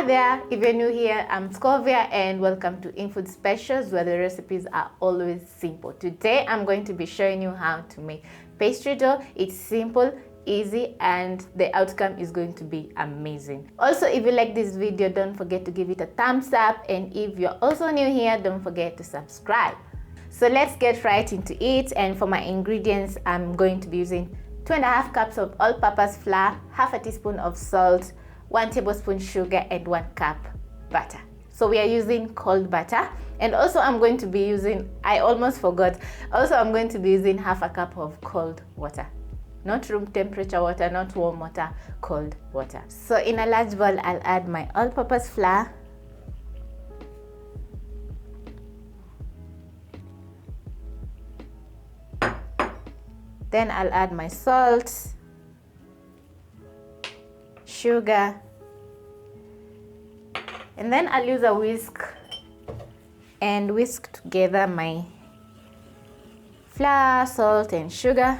Hi there, if you're new here, I'm Scovia and welcome to Infoods Specials, where the recipes are always simple. Today I'm going to be showing you how to make pastry dough. It's simple, easy, and the outcome is going to be amazing. Also, if you like this video, don't forget to give it a thumbs up, and if you're also new here, don't forget to subscribe. So let's get right into it. And for my ingredients, I'm going to be using 2.5 cups of all-purpose flour, half a teaspoon of salt, 1 tablespoon sugar, and 1 cup butter. So we are using cold butter. And also I'm going to be using, I almost forgot, also I'm going to be using half a cup of cold water. Not room temperature water, not warm water, cold water. So in a large bowl, I'll add my all-purpose flour, then I'll add my salt, sugar, and then I'll use a whisk and whisk together my flour, salt, and sugar.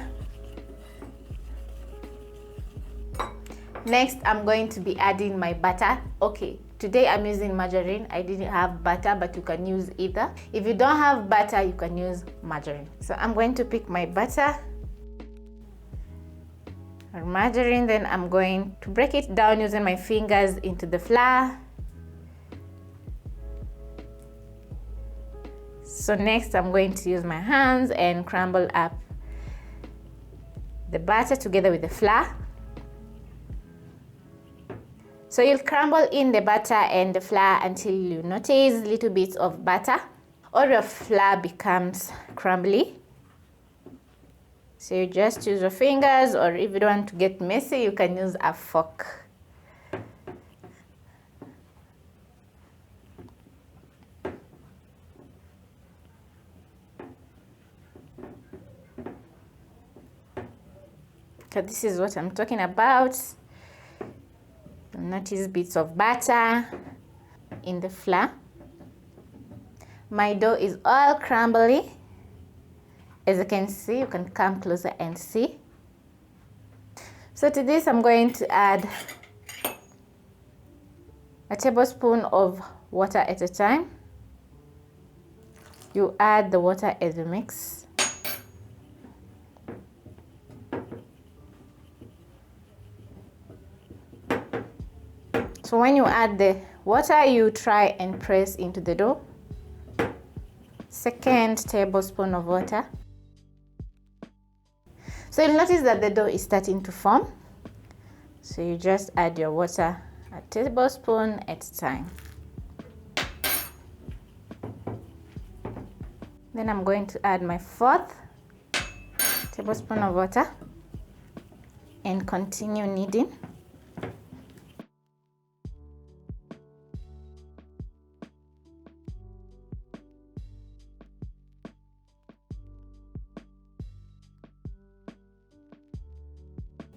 Next, I'm going to be adding my butter. Okay, today I'm using margarine. I didn't have butter, but you can use either. If you don't have butter, you can use margarine. So I'm going to pick my butter or margarine, then I'm going to break it down using my fingers into the flour. So next I'm going to use my hands and crumble up the butter together with the flour. So you'll crumble in the butter and the flour until you notice little bits of butter or your flour becomes crumbly. So you just use your fingers, or if you don't want to get messy, you can use a fork. So this is what I'm talking about. Notice bits of butter in the flour. My dough is all crumbly. As you can see, you can come closer and see. So to this, I'm going to add a tablespoon of water at a time. You add the water as you mix. So when you add the water, you try and press into the dough. Second tablespoon of water. So you'll notice that the dough is starting to form. So you just add your water a tablespoon at a time. Then I'm going to add my 4th tablespoon of water and continue kneading.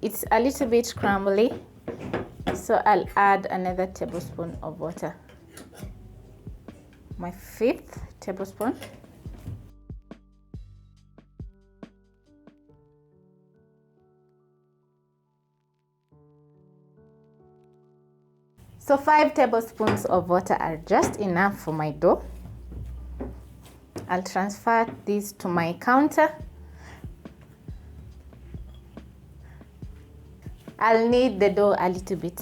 It's a little bit crumbly, so I'll add another tablespoon of water. My 5th tablespoon. So 5 tablespoons of water are just enough for my dough. I'll transfer this to my counter. I'll knead the dough a little bit,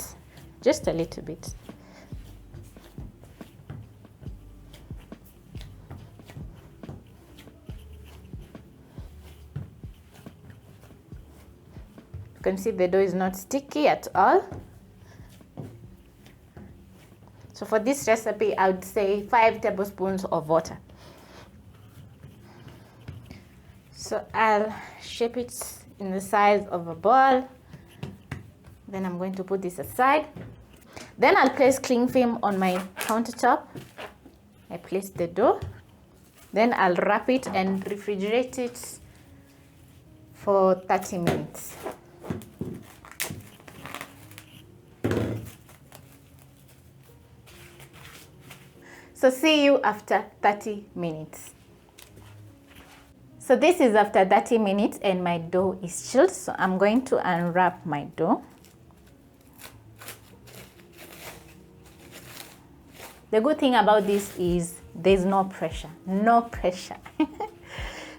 just a little bit. You can see the dough is not sticky at all. So for this recipe, I would say 5 tablespoons of water. So I'll shape it in the size of a ball. Then I'm going to put this aside. Then I'll place cling film on my countertop. I place the dough. Then I'll wrap it and refrigerate it for 30 minutes. So see you after 30 minutes. So this is after 30 minutes and my dough is chilled. So I'm going to unwrap my dough. The good thing about this is there's no pressure, no pressure.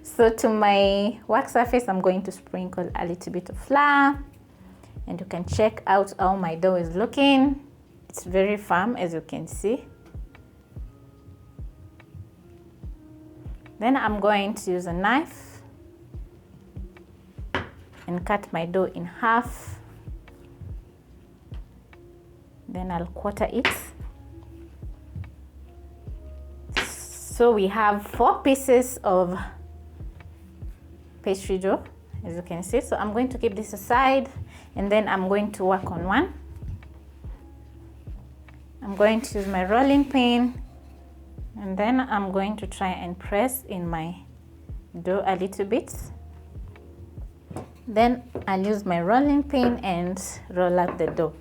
So to my work surface, I'm going to sprinkle a little bit of flour, and you can check out how my dough is looking. It's very firm, as you can see. Then I'm going to use a knife and cut my dough in half. Then I'll quarter it. So we have 4 pieces of pastry dough, as you can see. So I'm going to keep this aside, and then I'm going to work on one. I'm going to use my rolling pin, and then I'm going to try and press in my dough a little bit. Then I'll use my rolling pin and roll out the dough.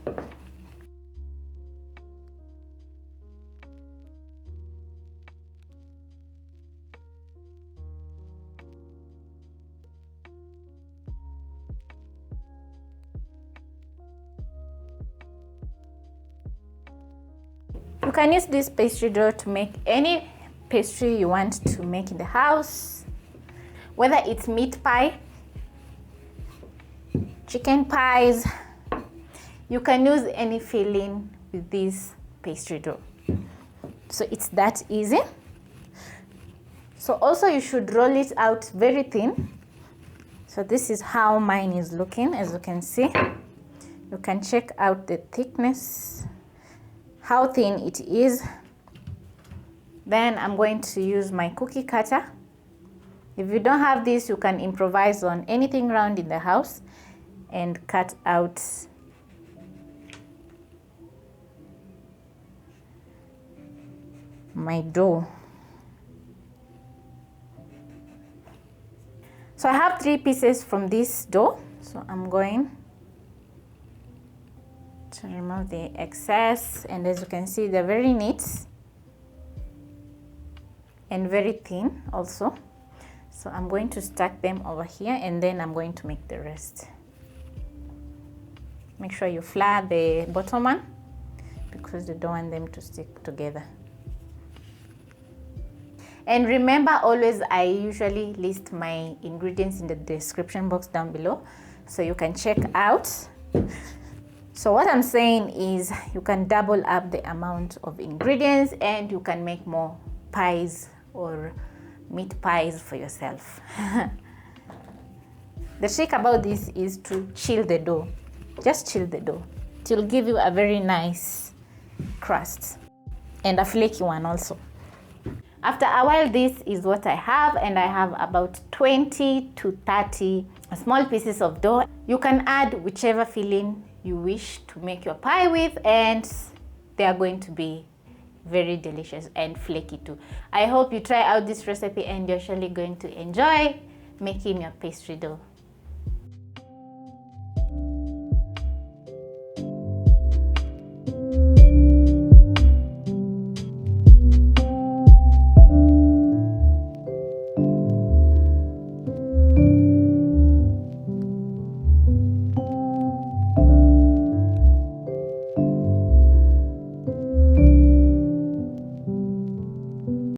You can use this pastry dough to make any pastry you want to make in the house, whether it's meat pie, chicken pies. You can use any filling with this pastry dough. So it's that easy. So also you should roll it out very thin. So this is how mine is looking, as you can see. You can check out the thickness, how thin it is. Then I'm going to use my cookie cutter. If you don't have this, you can improvise on anything round in the house and cut out my dough. So I have 3 pieces from this dough. So I'm going to remove the excess, and as you can see, they're very neat and very thin also. So I'm going to stack them over here, and then I'm going to make the rest. Make sure you flour the bottom one because you don't want them to stick together. And remember, always, I usually list my ingredients in the description box down below, so you can check out. So what I'm saying is you can double up the amount of ingredients, and you can make more pies or meat pies for yourself. The trick about this is to chill the dough. Just chill the dough. It will give you a very nice crust and a flaky one also. After a while, this is what I have, and I have about 20 to 30 small pieces of dough. You can add whichever filling you wish to make your pie with, and they are going to be very delicious and flaky too. I hope you try out this recipe and you're surely going to enjoy making your pastry dough.